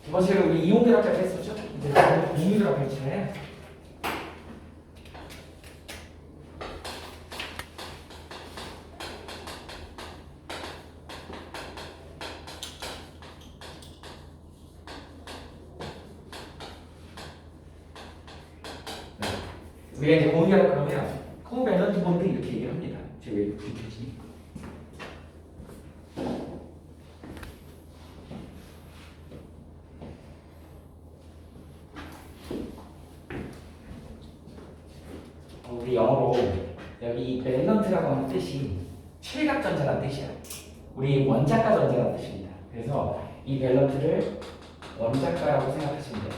두 번째로 우리 이온결합까지 했었죠? 이제 공유결합 할 차례. 우리가 이제 공유결합 그러면 코밸런트 본드 이렇게 얘기를 합니다. 제가 왜 불이 켜지니? 우리 영어로 여기 밸런트라고 하는 뜻이 칠각전자라는 뜻이야. 우리 원자가 전자라는 뜻입니다. 그래서 이 밸런트를 원자가라고 생각하시면 돼요.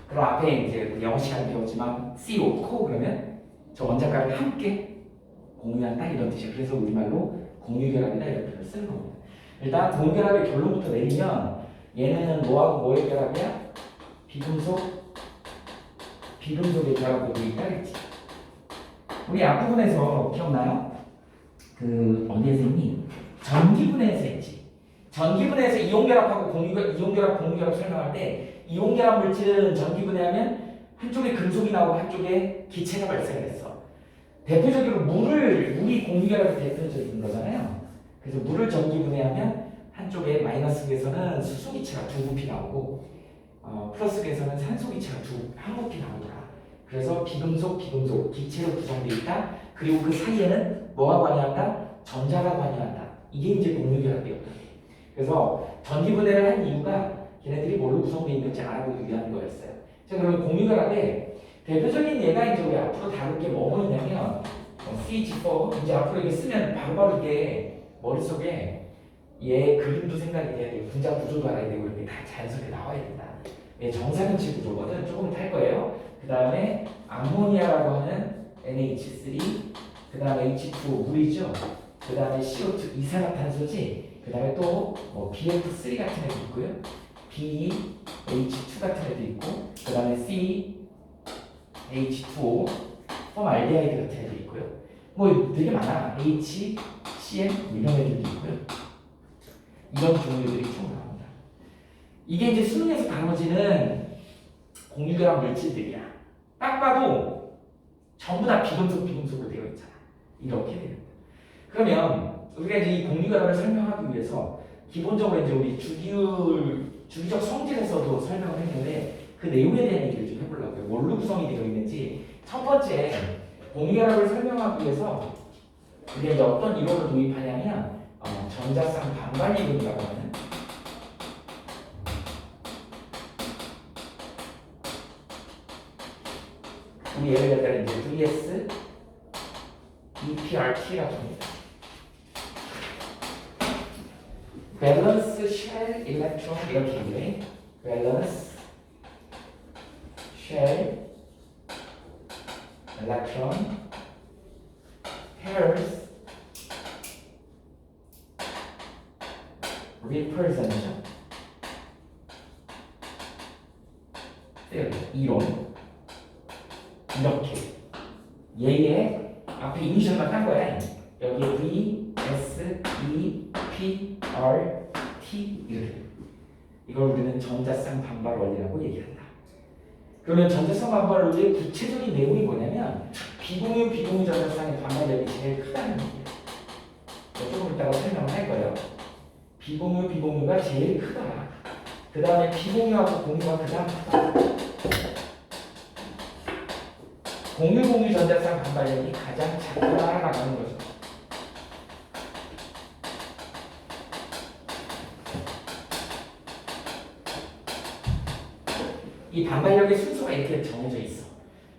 그럼 앞에 이제 우리 영어 시간에 배웠지만 CO, 코 그러면 저 원자가를 함께 공유한다 이런 뜻이에요. 그래서 우리말로 공유결합이다 이런 표현을 쓰는 겁니다. 일단 공유결합의 결론부터 내리면 얘는 뭐하고 뭐의 결합이야? 비금속의 결합 공유이다 그랬지. 우리 앞부분에서 기억나요? 그 어디에서 했니? 전기분해에서 했지. 전기분해에서 이온결합하고 이온결합, 공유결합 설명할 때 이온결합 물질은 전기분해하면 한쪽에 금속이 나오고 한쪽에 기체가 발생했어. 대표적으로 물이 공유결합의 대표적인 거잖아요. 그래서 물을 전기분해하면 한쪽에 마이너스에서는 수소기체가 두 부피 나오고 플러스에서는 산소기체가 한 부피 나오더라. 그래서 비금속, 기체로 구성되어 있다. 그리고 그 사이에는 뭐가 관여한다? 전자가 관여한다. 이게 이제 공유결합이었다. 그래서 전기분해를 한 이유가 걔네들이 뭘로 구성되어 있는지 알아보기 위한 거였어요. 자, 그러면 공유결합의 대표적인 예가 이제 우리 앞으로 다룰 게 뭐가 있냐면 CH4 이제 앞으로 이게 쓰면 바로바로 이게 머릿속에 얘 그림도 생각이 돼야 되고 분자 구조도 알아야 되고 이렇게 다 자연스럽게 나와야 된다. 얘 정사면체 구조거든. 조금 탈 거예요. 그 다음에 암모니아라고 하는 NH3, 그 다음에 H2O 물이죠. 그 다음에 CO2 이산화탄소지. 그 다음에 또 뭐 BF3 같은 애도 있고요. BH2 같은 애도 있고, 그 다음에 CH2O, 폼알데하이드 같은 애도 있고요. 뭐 되게 많아. HCl 이런 애들도 있고요. 이런 종류들이 총 나옵니다. 이게 이제 수능에서 다뤄지는 공유결합 물질들이야. 딱 봐도 전부 다 비금속으로 되어 있잖아. 이렇게 됩니다. 그러면 우리가 이제 이 공유결합을 설명하기 위해서 기본적으로 이제 우리 주기적 성질에서도 설명을 했는데 그 내용에 대한 얘기를 좀 해보려고요. 뭘로 구성이 되어 있는지. 첫 번째, 공유결합을 설명하기 위해서 우리가 이제 어떤 이론을 도입하냐면 전자쌍 반발 이론이라고 하는 우리 예를 들면 이제 VS EPRT라고 합니다. 밸런스 쉘 일렉트론 이렇게 얘기해. 밸런스 쉘 일렉트론 pairs representation 이론 이렇게 얘의 앞에 이니셜만 딴 거야. 여기에 V, S, E, P, R, T 이렇게 이걸 우리는 전자쌍 반발 원리라고 얘기한다. 그러면 전자쌍 반발 원리의 구체적인 내용이 뭐냐면 비공유 전자쌍의 반발력이 제일 크다는 얘기예요. 조금 이따가 설명을 할 거예요. 비공유가 제일 크다. 그 다음에 비공유하고 공유가 그 다음 크다. 공유 전자쌍 반발력이 가장 작다라고 하는 거죠. 이 반발력의 순서가 이렇게 정해져 있어.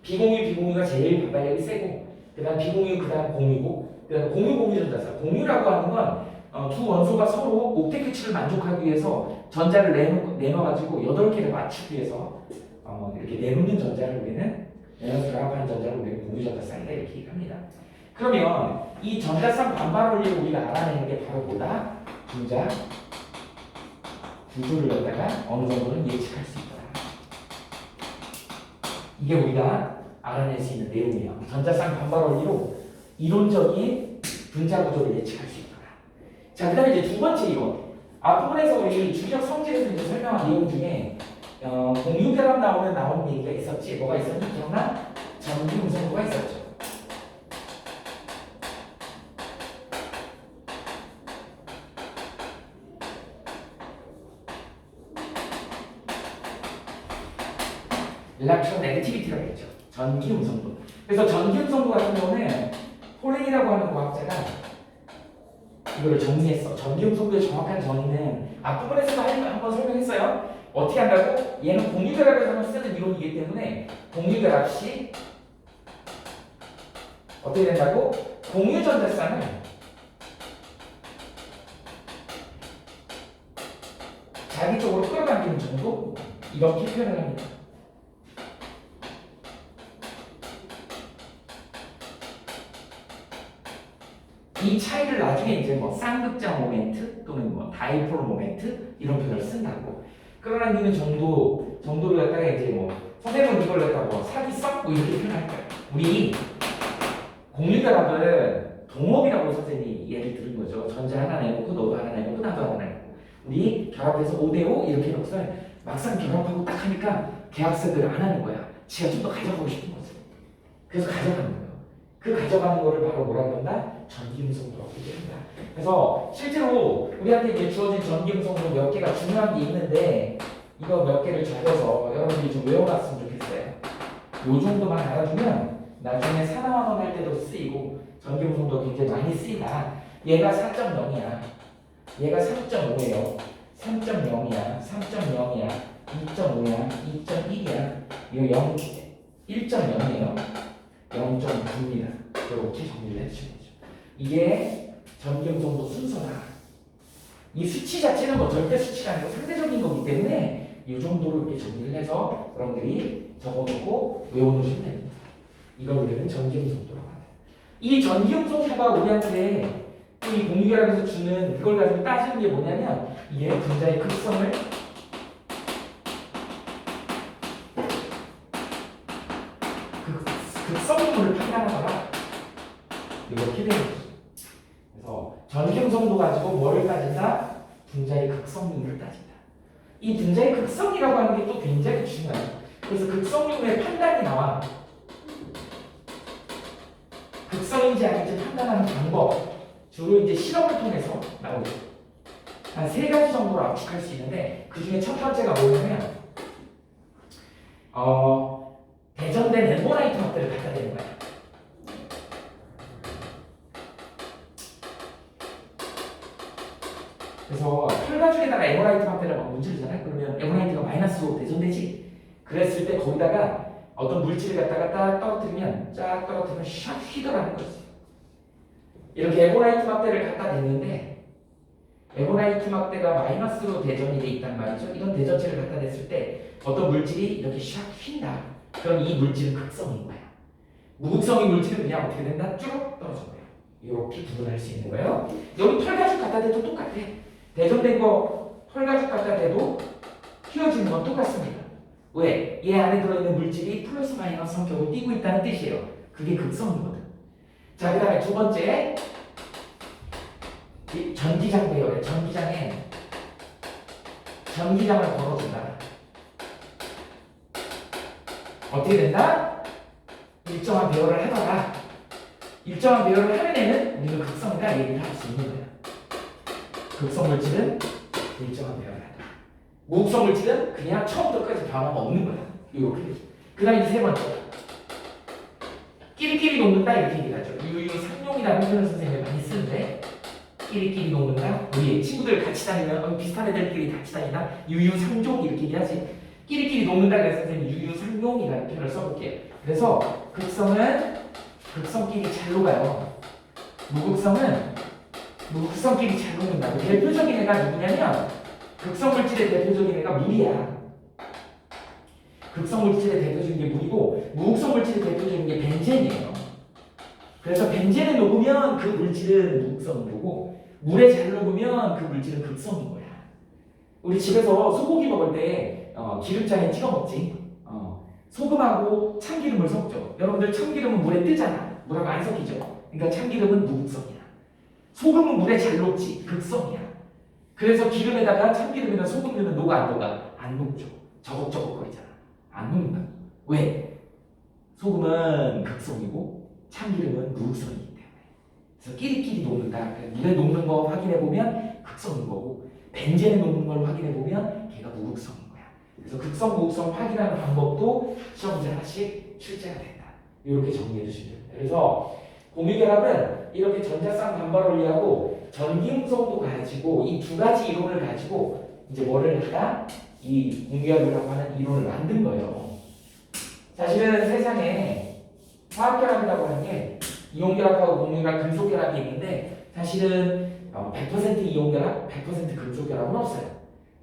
비공유가 제일 반발력이 세고, 그 다음 비공유, 그 다음 공유고, 그 다음 공유 전자쌍. 공유라고 하는 건 두 원소가 서로 옥텟 규칙을 만족하기 위해서 전자를 내놔가지고 8개를 맞추기 위해서 이렇게 내놓는 전자를 우리는 에너지 결합하는 전자를 우리는 공유전자쌍이다 이렇게 얘기합니다. 그러면 이 전자쌍 반발 원리를 우리가 알아내는 게 바로 뭐다? 분자 구조를 갖다가 어느 정도는 예측할 수 있다. 이게 우리가 알아낼 수 있는 내용이에요. 전자쌍 반발 원리로 이론적인 분자 구조를 예측할 수 있다. 자, 그 다음에 이제 두 번째 이론. 앞부분에서 우리 주기적 성질에서 이제 설명한 내용 중에 공유결합 나오는 얘기가 있었지. 뭐가 있었니? 기억나? 전기 음성도가 있었죠. 일렉트로네거티비티라고 했죠. 전기 음성도. 그래서 전기 음성도 같은 경우는 폴랭이라고 하는 과학자가 이거를 정리했어. 전기 음성도의 정확한 정의는 앞부분에서도 한번 설명했어요. 어떻게 한다고? 얘는 공유결합에서만 쓰는 이론이기 때문에 공유결합 시 어떻게 된다고? 공유전자쌍을 자기 쪽으로 끌어당기는 정도? 이렇게 표현을 합니다. 이 차이를 나중에 이제 뭐 쌍극장 모멘트 또는 뭐 다이폴 모멘트 이런 표현을 쓴다고. 끌어당기는 정도를 갖다가 이제 뭐 선생님은 이걸 갖다가 뭐 사기성 뭐 이렇게 표현할 거예요. 우리 공유결합은 동업이라고 선생님이 예를 들은 거죠. 전자 하나 내놓고 너도 하나 내놓고 나도 하나 내놓고 우리 결합해서 5대5 이렇게 해놓고서 막상 결합하고 딱 하니까 계약서들을 안 하는 거야. 지가 좀 더 가져가고 싶은 거지. 그래서 가져가는 거예요. 그 가져가는 거를 바로 뭐라고 한다? 전기음성도라고 얘기합니다. 그래서 실제로 우리한테 이제 주어진 전기음성도 몇 개가 중요한 게 있는데 이거 몇 개를 적어서 여러분들이 좀 외워놨으면 좋겠어요. 요 정도만 알아두면 나중에 산화환원 할 때도 쓰이고 전기음성도 굉장히 많이 쓰인다. 얘가 4.0이야. 얘가 3.5예요. 3.0이야. 3.0이야. 2.5야. 2.1이야. 이거 0, 1.0이에요. 0.9입니다. 이렇게 정리를 해주시면 되죠. 이게 전기음성도 순서다. 이 수치 자체는 뭐 절대 수치가 아니고 상대적인 거기 때문에 이 정도로 이렇게 정리를 해서 여러분들이 적어놓고 외워놓으시면 됩니다. 이걸 우리는 전기음성도라고 합니다. 이 전기음성도가 우리한테 이 공유결합에서 주는 그걸 가지고 따지는 게 뭐냐면 이게 분자의 극성을 극성분을 판단하거나 이렇게 되는 거죠. 그래서 전기음성도 가지고 뭐를 따진다? 분자의 극성률을 따진다. 이 분자의 극성이라고 하는 게 또 굉장히 중요해요. 그래서 극성률의 판단이 나와. 극성인지 아닌지 판단하는 방법 주로 이제 실험을 통해서 나오죠. 한 3가지 정도로 압축할 수 있는데 그 중에 첫 번째가 뭐냐면 대전된 엠보나이트 막대를 갖다 대는 거야. 그래서 털가죽에다가 에모라이트 막대를 막 문지르잖아요. 그러면 에모라이트가 마이너스로 대전되지. 그랬을 때 거기다가 어떤 물질을 갖다가 딱 떨어뜨리면 쫙 떨어뜨리면 샥 휘더라는 거지. 이렇게 에모라이트 막대를 갖다 댔는데 에모라이트 막대가 마이너스로 대전이 돼 있단 말이죠. 이런 대전체를 갖다 댔을 때 어떤 물질이 이렇게 샥 휜다. 그럼 이 물질은 극성인 거야. 무극성인 물질은 그냥 어떻게 된다? 쭉 떨어져 버려. 이렇게 구분할 수 있는 거예요. 여기 털가죽 갖다 대도 똑같아. 대전된 거 털가죽 갖다 대도 휘어지는 건 똑같습니다. 왜? 얘 안에 들어있는 물질이 플러스 마이너스 성격을 띠고 있다는 뜻이에요. 그게 극성이거든. 자, 그 다음에 두 번째 전기장 배열에 전기장을 걸어준다. 어떻게 된다? 일정한 배열을 하다가 일정한 배열을 하는 애는 우리는 극성이다 얘기를 할 수 있는 거야. 극성 물질은 일정한 배열을 한다. 무극성 물질은 그냥 처음부터 끝까지 변화가 없는 거야. 이렇게. 그 다음에 세 번째 끼리끼리 녹는다 이렇게 얘기하죠. 유유상용이라는 표현을 선생님이 많이 쓰는데 끼리끼리 녹는다. 우리 친구들 같이 다니면 비슷한 애들끼리 같이 다니다. 유유상종 이렇게 얘기하지. 끼리끼리 녹는다 그래서 선생님이 유유상용이라는 표현을 써볼게요. 그래서 극성은 극성끼리 잘 녹아요. 무극성끼리 잘 녹는다. 대표적인 애가 누구냐면 극성 물질의 대표적인 애가 물이야. 극성 물질의 대표적인 게 물이고 무극성 물질의 대표적인 게 벤젠이에요. 그래서 벤젠에 녹으면 그 물질은 무극성인 거고 물에 잘 녹으면 그 물질은 극성인 거야. 우리 집에서 소고기 먹을 때 기름장에 찍어 먹지. 소금하고 참기름을 섞죠. 여러분들 참기름은 물에 뜨잖아. 물하고 안 섞이죠. 그러니까 참기름은 무극성이야. 소금은 물에 잘 녹지. 극성이야. 그래서 기름에다가 참기름에다 소금 넣으면 녹아 안 녹아? 안 녹죠. 저걱저걱거리잖아. 안 녹는다. 왜? 소금은 극성이고 참기름은 무극성이기 때문에. 그래서 끼리끼리 녹는다. 물에 녹는 거 확인해 보면 극성인 거고 벤젠에 녹는 걸 확인해 보면 걔가 무극성인 거야. 그래서 극성, 무극성 확인하는 방법도 시험 문제 하나씩 출제가 된다. 이렇게 정리해 주시면 됩니다. 그래서 공유결합은 이렇게 전자쌍 반발 원리하고 전기음성도 가지고 이 두 가지 이론을 가지고 이제 뭐를 했다? 이 공유결합이라고 하는 이론을 만든 거예요. 사실은 세상에 화학결합이라고 하는 게 이온결합하고 공유결합, 금속결합이 있는데 사실은 100% 이온결합, 100% 금속결합은 없어요.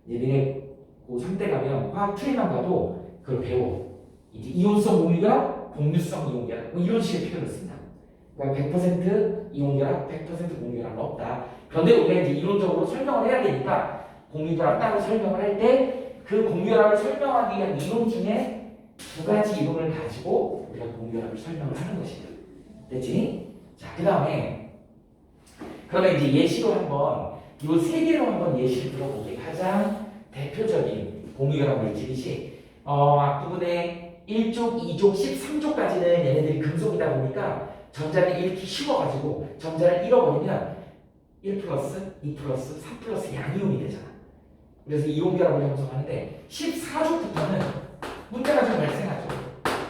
이제 니네 고3 때 가면 화학 트리만 가도 그걸 배워. 이제 이온성 공유결합, 공유성 이온결합 뭐 이런 식의 표현을 쓴다. 그러니까 100% 이온결합, 100% 공유결합은 없다. 그런데 우리가 이제 이론적으로 설명을 해야 되니까 공유결합 따로 설명을 할 때 그 공유결합을 설명하기 위한 이론 중에 두 가지 이론을 가지고 우리가 공유결합을 설명을 하는 것이다. 됐지? 자, 그 다음에 그러면 이제 예시로 한번 이 세 개로 한번 예시를 들어볼게. 가장 대표적인 공유결합 물질이지. 앞부분에 1족, 2족, 13족까지는 얘네들이 금속이다 보니까 전자를 잃기 쉬워가지고 전자를 잃어버리면 1 플러스, 2 플러스, 3 플러스 양이온이 되잖아. 그래서 이온결합을 형성하는데 14족부터는 문제가 좀 발생하죠.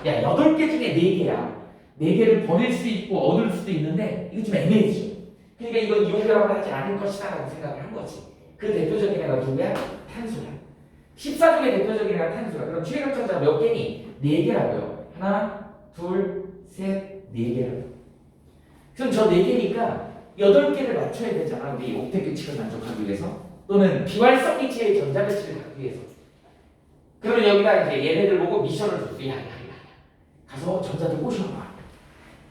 야, 8개 중에 4개야. 4개를 버릴 수 있고 얻을 수도 있는데 이거 좀 애매해지죠. 그러니까 이건 이온결합을 하지 않을 것이다 라고 생각을 한 거지. 그 대표적인 애가 누구야? 탄소야. 14족의 대표적인 애가 탄소야. 그럼 최각전자가 몇 개니? 4개라고요. 하나, 둘, 셋, 4개라고요. 그럼 저 4개니까 8개를 맞춰야 되잖아. 우리 옥텟 규칙을 만족하기 위해서. 또는 비활성 기체의 전자 배치를 하기 위해서. 그러면 여기다 이제 얘네들 보고 미션을 줬어. 야, 가서 전자들 꼬셔봐.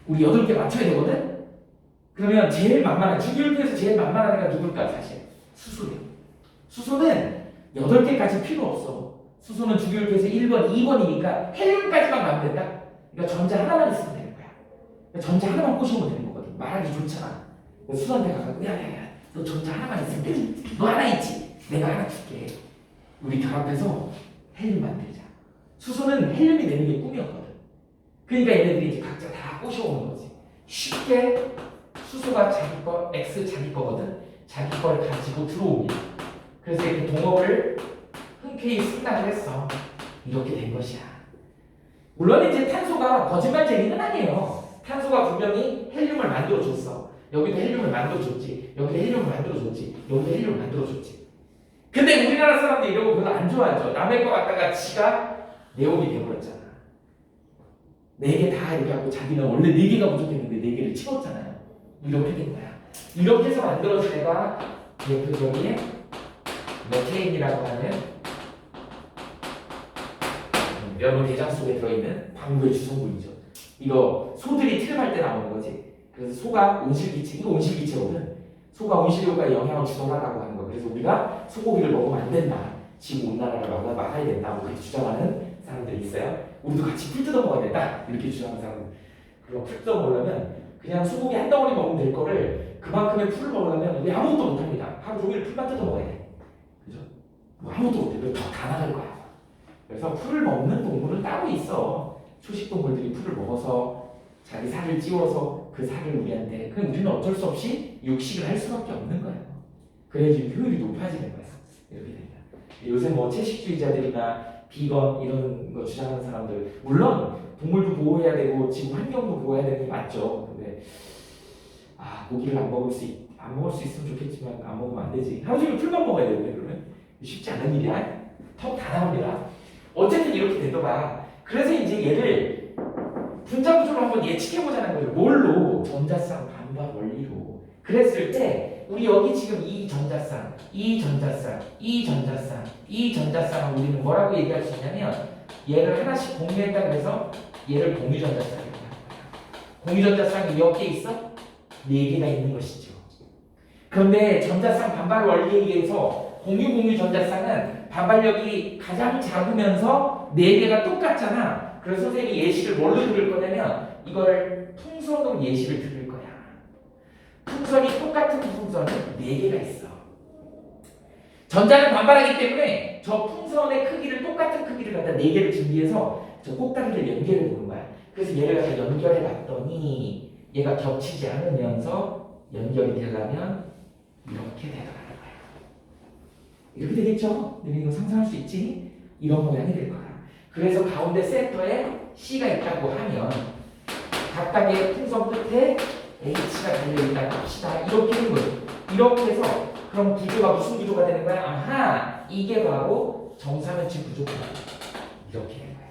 우리 8개 맞춰야 되거든? 그러면 제일 만만한, 주기율표에서 제일 만만한 애가 누굴까, 사실? 수소예요. 수소는 8개까지 필요 없어. 수소는 주기율표에서 1번, 2번이니까 헬륨까지만 가면 된다? 그러니까 전자 하나만 있으면 되는 거야. 그러니까 전자 하나만 꼬시면 되는 거거든. 말하기 좋잖아. 수소한테 가서, 야, 너 전자 하나만 있으면 되지. 너 하나 있지? 내가 하나 줄게. 우리 결합해서 헬륨 만들자. 수소는 헬륨이 되는 게 꿈이었거든. 그러니까 얘네들이 이제 각자 다 꼬셔오는 거지. 쉽게 수소가 자기 거, X 자기 거거든. 자기 걸 가지고 들어옵니다. 그래서 이렇게 동업을 흔쾌히 승낙을 했어. 이렇게 된 것이야. 물론 이제 탄소가 거짓말쟁이는 아니에요. 탄소가 분명히 헬륨을 만들어줬어. 여기도 헬륨을 만들어줬지. 여기도 헬륨을 만들어줬지. 여기도 헬륨을 만들어줬지. 근데 우리나라 사람들이 이런 거 별로 안 좋아하죠. 남의 거 갖다가 지가 네온이 되어버렸잖아. 4개 다 이렇게 하고 자기는 원래 4개가 부족했는데 4개를 채웠잖아요. 이렇게 된 거야. 이렇게 해서 만들어진 애가 대표적인 메테인이라고 하는 여러분 대장 속에 들어있는 방부의 주성분이죠. 이거 소들이 트림할 때 나오는 거지. 그래서 소가 온실기체, 이거 온실기체거든. 소가 온실효과에 영향을 주도하라고 하는 거. 그래서 우리가 소고기를 먹으면 안 된다. 지구온난화를 막아야 된다. 뭐 그렇게 주장하는 사람들이 있어요. 우리도 같이 풀 뜯어 먹어야 된다. 이렇게 주장하는 사람들. 그럼 풀 뜯어 먹으려면 그냥 소고기 한 덩어리 먹으면 될 거를 그만큼의 풀을 먹으려면 우리 아무것도 못합니다. 하루 종일 풀만 뜯어 먹어야 돼. 그죠? 뭐 아무것도 못해. 다 나갈 거야. 그래서 풀을 먹는 동물은 따로 있어. 초식 동물들이 풀을 먹어서 자기 살을 찌워서 그 살을 우리한테, 그럼 우리는 어쩔 수 없이 육식을 할 수밖에 없는 거예요. 그래야지 효율이 높아지는 거예요. 이렇게 됩니다. 요새 뭐 채식주의자들이나 비건 이런 거 주장하는 사람들, 물론 동물도 보호해야 되고 지구 환경도 보호해야 되는 게 맞죠. 근데 고기를 안 먹을 수 있으면 좋겠지만 안 먹으면 안 되지. 하루 종일 풀만 먹어야 되는데 그러면 쉽지 않은 일이야. 턱 다 나옵니다. 어쨌든 이렇게 되더라. 그래서 이제 얘를 분자구조를 한번 예측해보자는 거죠. 뭘로? 전자쌍 반박 원리로. 그랬을 때 우리 여기 지금 이 전자쌍, 이 전자쌍, 이 전자쌍, 이 전자쌍을 우리는 뭐라고 얘기할 수 있냐면 얘를 하나씩 공유했다 그래서 얘를 공유전자쌍이라고 합니다. 공유전자쌍이 몇 개 있어? 4개가 있는 것이죠. 그런데 전자쌍 반발 원리에 의해서 공유 전자쌍은 반발력이 가장 작으면서 4개가 똑같잖아. 그래서 선생님이 예시를 뭘로 들을 거냐면 이걸 풍선으로 예시를 들을 거야. 풍선이 똑같은 풍선은 4개가 있어. 전자는 반발하기 때문에 저 풍선의 크기를 똑같은 크기를 갖다 4개를 준비해서 저 꼭다리를 연결해 보는 거야. 그래서 얘를 갖다 연결해 봤더니 얘가 겹치지 않으면서 연결이 되려면 이렇게 되더라는 거야. 이렇게 되겠죠? 너네 이거 상상할 수 있지? 이런 모양이 될 거야. 그래서 가운데 센터에 C가 있다고 하면 각각의 풍선 끝에 H가 달려있다고 합시다. 이렇게 되는 거예요. 이렇게 해서 그럼 구조가 무슨 구조가 되는 거야? 아하, 이게 바로 정사면체 구조구나. 이렇게 되는 거야.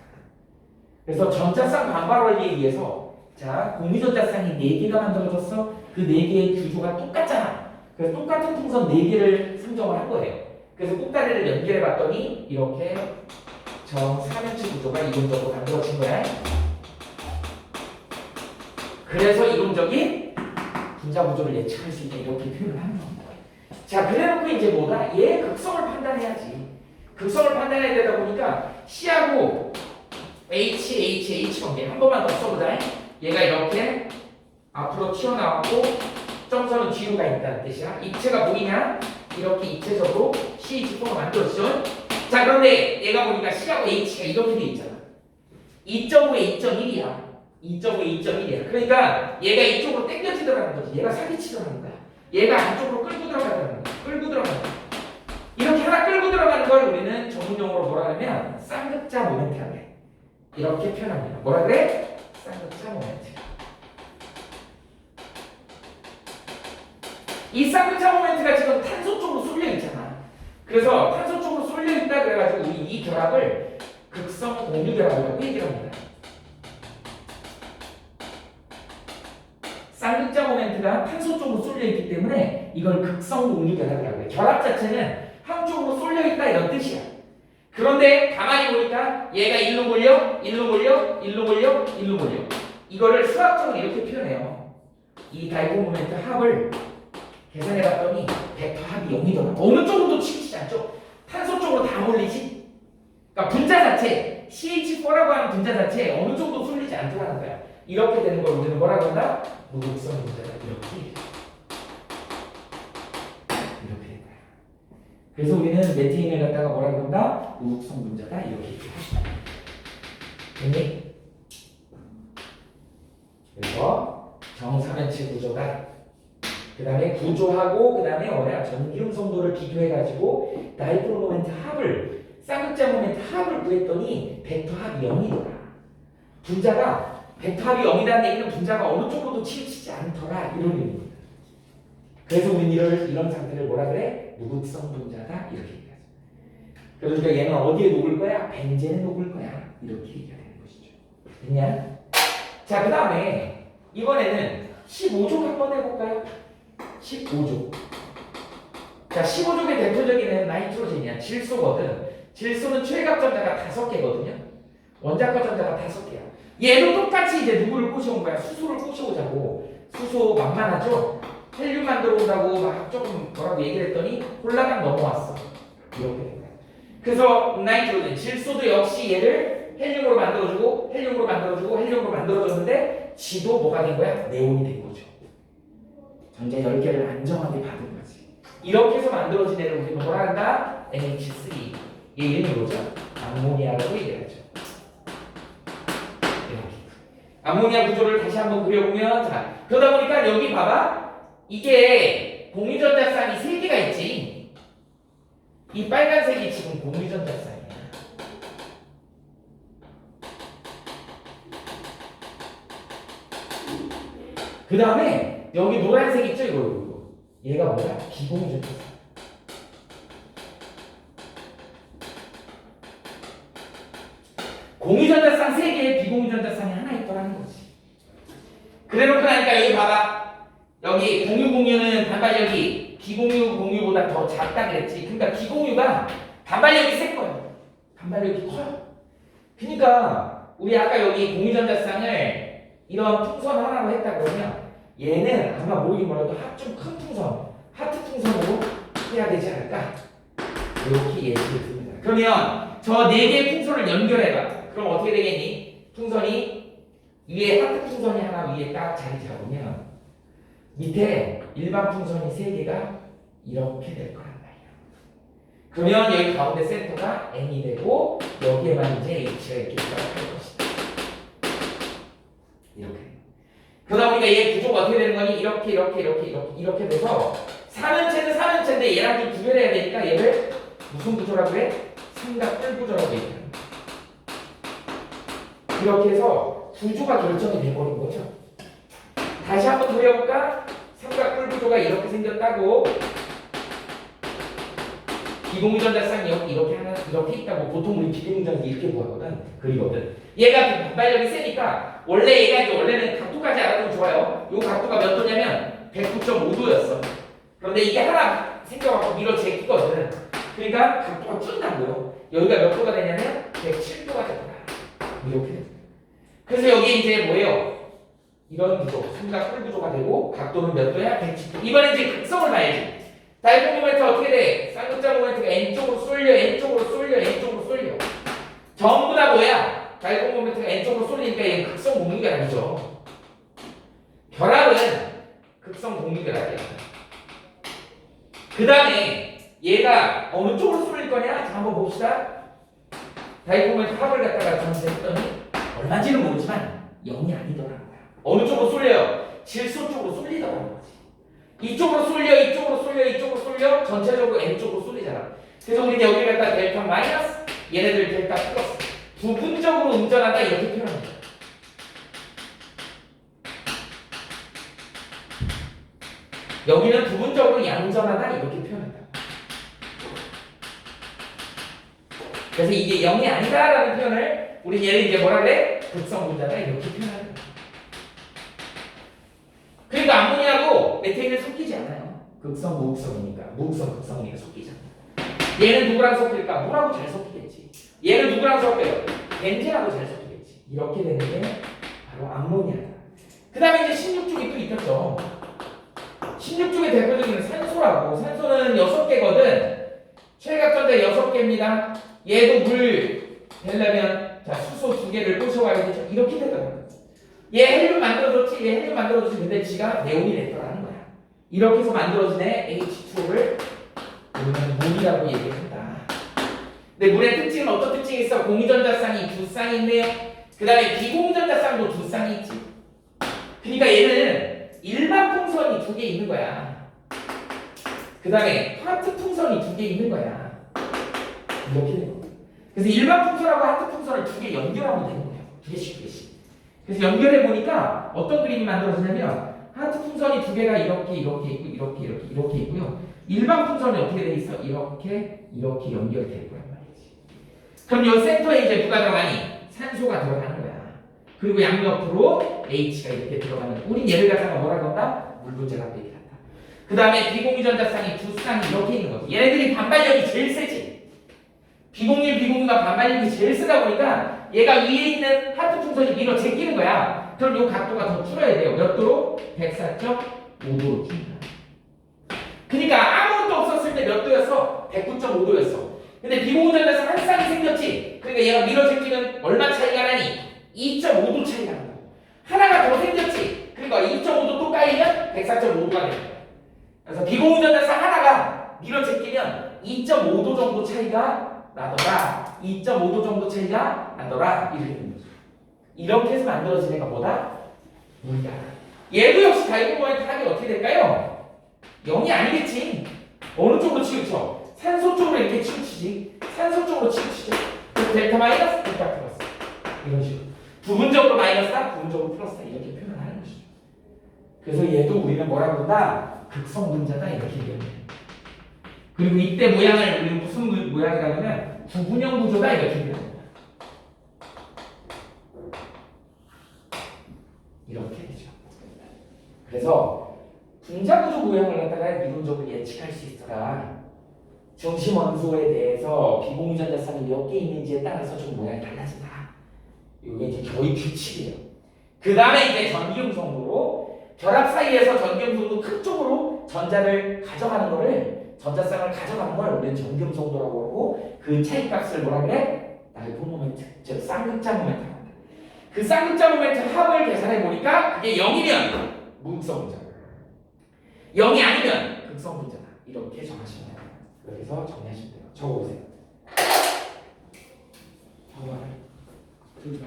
그래서 전자쌍 반발 원리에 의해서 자, 공유전자쌍이 4개가 만들어졌어. 그 4개의 구조가 똑같잖아. 그래서 똑같은 풍선 4개를 상정을 한 거예요. 그래서 꼭다리를 연결해 봤더니 이렇게 정사면체 구조가 이론적으로 만들어진 거야. 그래서 이론적인 분자 구조를 예측할 수 있게 이렇게 표현을 하는 겁니다. 자, 그래놓고 이제 뭐다? 얘의 극성을 판단해야지. 극성을 판단해야 되다 보니까 C하고 H 관계 한 번만 더 써보자. 얘가 이렇게 앞으로 튀어나왔고 점선은 뒤로 가 있다는 뜻이야. 입체가 보이냐? 이렇게 입체적으로 CH4가 만들어지죠. 자, 그런데 얘가 보니까 C하고 H가 이렇게 돼 있잖아. 2.5에 2.1이야. 2.5에 2.1이야. 그러니까 얘가 이쪽으로 당겨지더라는 거지. 얘가 사기치더라는 거야. 얘가 안쪽으로 끌고 들어가더라는 거야. 끌고 들어가는 거야. 이렇게 하나 끌고 들어가는 걸 우리는 전문용어로 뭐라 하냐면 쌍극자 모멘트라고 해. 이렇게 표현합니다. 뭐라 그래? 쌍극자 모멘트. 이 쌍극자 모멘트가 지금 탄소 쪽으로 쏠려 있잖아. 그래서 탄소 쪽으로 쏠려 있다 그래가지고 우리 이 결합을 극성 공유 결합이라고 얘기를 합니다. 쌍극자 모멘트가 탄소 쪽으로 쏠려 있기 때문에 이걸 극성 공유 결합이라고 해요. 결합 자체는 한쪽으로 쏠려 있다 이런 뜻이야. 그런데 가만히 보니까 얘가 일로 몰려, 일로 몰려, 일로 몰려, 일로 몰려. 이거를 수학적으로 이렇게 표현해요. 이 다이고 모멘트 합을 계산해봤더니 벡터 합이 0이더라. 어느 쪽으로도 치우치지 않죠? 탄소 쪽으로 다 몰리지? 그러니까 분자 자체, CH4라고 하는 분자 자체에 어느 정도 쏠리지 않더라는 거야. 이렇게 되는 걸 우리는 뭐라고 한다? 무극성 분자다. 이렇게 된 거야. 그래서 우리는 메테인을 갖다가 뭐라고 한다? 무극성 분자다. 이렇게 얘기합니다. 됐니? 그래서 정사면체 구조가 그 다음에 구조하고 그 다음에 뭐냐 전기음 성도를 비교해가지고 다이폴 모멘트 합을 쌍극자 모멘트 합을 구했더니 벡터 합이 0이더라. 분자가 벡터 합이 0이라는 얘기는 분자가 어느 쪽으로도 치우치지 않더라 이런 의미입니다. 그래서 우리는 이런 상태를 뭐라 그래? 무극성 분자다 이렇게 얘기하죠. 그러니까 얘는 어디에 녹을 거야? 벤젠에 녹을 거야 이렇게 얘기가 되는 것이죠. 됐냐? 자, 그 다음에 이번에는 15족 한번 해볼까요? 15족. 자, 15족의 대표적인 애는 나이트로젠이야. 질소거든. 질소는 최갑전자가 5개거든요. 원자과 전자가 5개야. 얘도 똑같이 이제 누구를 꼬셔온 거야? 수소를 꼬셔오자고. 수소 만만하죠? 헬륨 만들어 온다고 막 조금 뭐라고 얘기를 했더니 홀라당 넘어왔어. 이렇게 된 거야. 그래서 나이트로젠, 질소도 역시 얘를 헬륨으로 만들어주고 헬륨으로 만들어주고 헬륨으로 만들어줬는데 지도 뭐가 된 거야? 네온이 된 거죠. 전자 10개를 안정하게 받은 거지. 이렇게 해서 만들어진 애를 우리는 뭐라 한다? NH3. 얘 이름이 뭐죠? 암모니아라고 얘기하죠. 이렇게. 암모니아 구조를 다시 한번 그려보면 자, 그러다 보니까 여기 봐봐. 이게 공유전자쌍이 3개가 있지. 이 빨간색이 지금 공유전자쌍이야. 그 다음에 여기 노란색 있죠? 이거. 얘가 뭐야? 비공유전자쌍. 공유전자쌍 3개에 비공유전자쌍이 하나 있더라는 거지. 그래놓고 나니까 여기 봐봐. 여기 공유는 반발력이 비공유보다 더 작다 그랬지. 그러니까 비공유가 반발력이 셀 거야. 반발력이 커요. 그러니까 우리 아까 여기 공유전자쌍을 이런 풍선 하나로 했다 그러면 얘는 아마 모르긴 몰라도 좀 큰 풍선, 하트 풍선으로 해야 되지 않을까? 이렇게 예측이 듭니다. 그러면 저 4개의 풍선을 연결해봐. 그럼 어떻게 되겠니? 풍선이 위에 하트 풍선이 하나 위에 딱 자리 잡으면 밑에 일반 풍선이 3개가 이렇게 될 거란 말이야. 그러면 여기 가운데 센터가 N이 되고 여기에만 이제 H가 이렇게 들어갈 것이다. 이렇게. 그러다 보니까 얘 구조가 어떻게 되는 거니? 이렇게 돼서 3원체는 3원체인데 얘랑 좀 구별해야 되니까 얘를 무슨 구조라고 해? 삼각뿔 구조라고 해. 이렇게 해서 구조가 결정이 돼버린 거죠. 다시 한번 더 해볼까? 삼각뿔 구조가 이렇게 생겼다고. 비공유전자쌍이 이렇게 하나 이렇게 있다고. 보통 우리 비공유전자 이렇게 구하거든. 그리거든. 얘가 반발력이 세니까 원래 얘가 이제 원래는 각도까지 알아두면 좋아요. 요 각도가 몇 도냐면 109.5도였어. 그런데 이게 하나 생겨갖고 밀어 제끼거든. 그러니까 각도가 줄다고요. 여기가 몇 도가 되냐면 107도가 된다. 이렇게. 그래서 여기 이제 뭐예요? 이런 구조, 삼각뿔 구조가 되고 각도는 몇 도야? 110도. 이번에 이제 극성을 봐야지. 다이폰 모멘트 어떻게 돼? 쌍극자 모멘트가 N쪽으로 쏠려, N쪽으로 쏠려, N쪽으로 쏠려. 전부 다 뭐야? 다이폰 모멘트가 N쪽으로 쏠리니까 얘는 극성 공유결합이죠. 결합은 극성 공유결합이야. 그 다음에 얘가 어느 쪽으로 쏠릴 거냐? 자, 한번 봅시다. 다이폰 모멘트 합을 갖다가 전체했더니 얼마인지는 모르지만 0이 아니더라는 거야. 어느 쪽으로 쏠려요? 질소 쪽으로 쏠리더라는 거지. 이쪽으로 쏠려, 이쪽으로 쏠려, 이쪽으로 쏠려, 전체적으로 N쪽으로 쏠리잖아. 그래서 우리는 여기 갖다 델타 마이너스, 얘네들 델타 플러스. 부분적으로 운전하다 이렇게 표현합니다. 여기는 부분적으로 양전하다 이렇게 표현한다. 그래서 이게 0이 아니다라는 표현을 우리 얘를 이제 뭐라 그래? 극성 분자다 이렇게 표현하는 거야. 그러니까 암모니아도 메테인을 섞이지 않아요. 극성, 무극성이니까. 무극성, 극성이니까 섞이잖아. 얘는 누구랑 섞일까? 물하고 잘 섞이겠지. 얘는 누구랑 섞여요? 벤젠하고 잘 섞이겠지. 이렇게 되는 게 바로 암모니아다. 그 다음에 이제 16쪽이 또 있겠죠. 16쪽의 대표적인 산소라고. 산소는 6개거든. 최각전자 6개입니다. 얘도 물 되려면 자 수소 2개를 꼬셔와야 되죠. 이렇게 되더라고요. 얘 헬륨 만들어줬지, 얘 헬륨 만들어줬지. 근데 지가 네온이 됐더라는 거야. 이렇게 해서 만들어진 애 H2O를 우리는 물이라고 얘기한다. 근데 물의 특징은 어떤 특징이 있어? 공유전자쌍이 2쌍이 있네요. 그 다음에 비공유전자쌍도 2쌍이 있지. 그러니까 얘는 일반 풍선이 2개 있는 거야. 그 다음에 하트 풍선이 2개 있는 거야. 이렇게 되는 거야. 그래서 일반 풍선하고 하트 풍선을 2개 연결하면 되는 거야. 2개씩. 그래서 연결해 보니까 어떤 그림이 만들어지냐면 하트 풍선이 2개가 이렇게 있고 있고요. 일반 풍선이 어떻게 돼 있어? 이렇게 연결돼 있고란 말이지. 그럼 이 센터에 이제 누가 들어가니? 산소가 들어가는 거야. 그리고 양옆으로 H가 이렇게 들어가는. 우린 얘를 갖다가 뭐라고 한다? 물분자라고 얘기한다. 그 다음에 비공유전자쌍이 2쌍이 이렇게 있는 거지. 얘네들이 반발력이 제일 세지. 비공유가 반발력이 제일 쓰다 보니까 얘가 위에 있는 하트 풍선이 밀어 제끼는 거야. 그럼 이 각도가 더 줄어야 돼요. 몇 도로? 104.5도로 줄인다. 그러니까 아무것도 없었을 때 몇 도였어? 109.5도였어. 근데 비공유전자쌍 한 쌍이 생겼지. 그러니까 얘가 밀어 제끼면 얼마 차이가 나니? 2.5도 차이가 난다. 하나가 더 생겼지. 그러니까 2.5도 또 까이면 104.5도가 되는 거야. 그래서 비공유전자쌍 하나가 밀어 제끼면 2.5도 정도 차이가 나더라. 2.5도 정도 차이가 나더라. 이렇게 되는 거죠. 이렇게 해서 만들어진 애가 뭐다? 물이다. 얘도 역시 다이폰 모멘트 합이 어떻게 될까요? 0이 아니겠지. 어느 쪽으로 치우쳐? 산소 쪽으로 이렇게 치우치지. 산소 쪽으로 치우치죠. 그래서 델타 마이너스, 델타 플러스. 이런 식으로. 부분적으로 마이너스다, 부분적으로 플러스다. 이렇게 표현하는 것이죠. 그래서 얘도 우리는 뭐라고 한다? 극성 분자다. 이렇게 얘기합니다. 그리고 이때 모양을 우리는 무슨 모양이라고 하면 구분형 구조다 이렇게 얘기합니다. 이렇게 되죠. 그래서 분자 구조 모양을 갖다가 이론적으로 예측할 수 있어라. 중심 원소에 대해서 비공유전자쌍이 몇 개 있는지에 따라서 좀 모양이 달라진다. 이게 이제 거의 규칙이에요. 그 다음에 이제 전기음성도로 결합 사이에서 전기음성도 큰 쪽으로 전자를 가져가는 거를 전자쌍을 가져가는 걸 우리는 전기음성도라고 하고 그 차이값을 뭐라 그래? 다이폰 모멘트, 즉 쌍극자 모멘트라고 한다. 그 쌍극자 모멘트 합을 계산해 보니까 그게 0이면 무극성 분자다. 0이 아니면 극성 분자다. 이렇게 정하시면 됩니다. 여기서 정리하시면 돼요. 적어보세요. 봐봐요. 둘 다.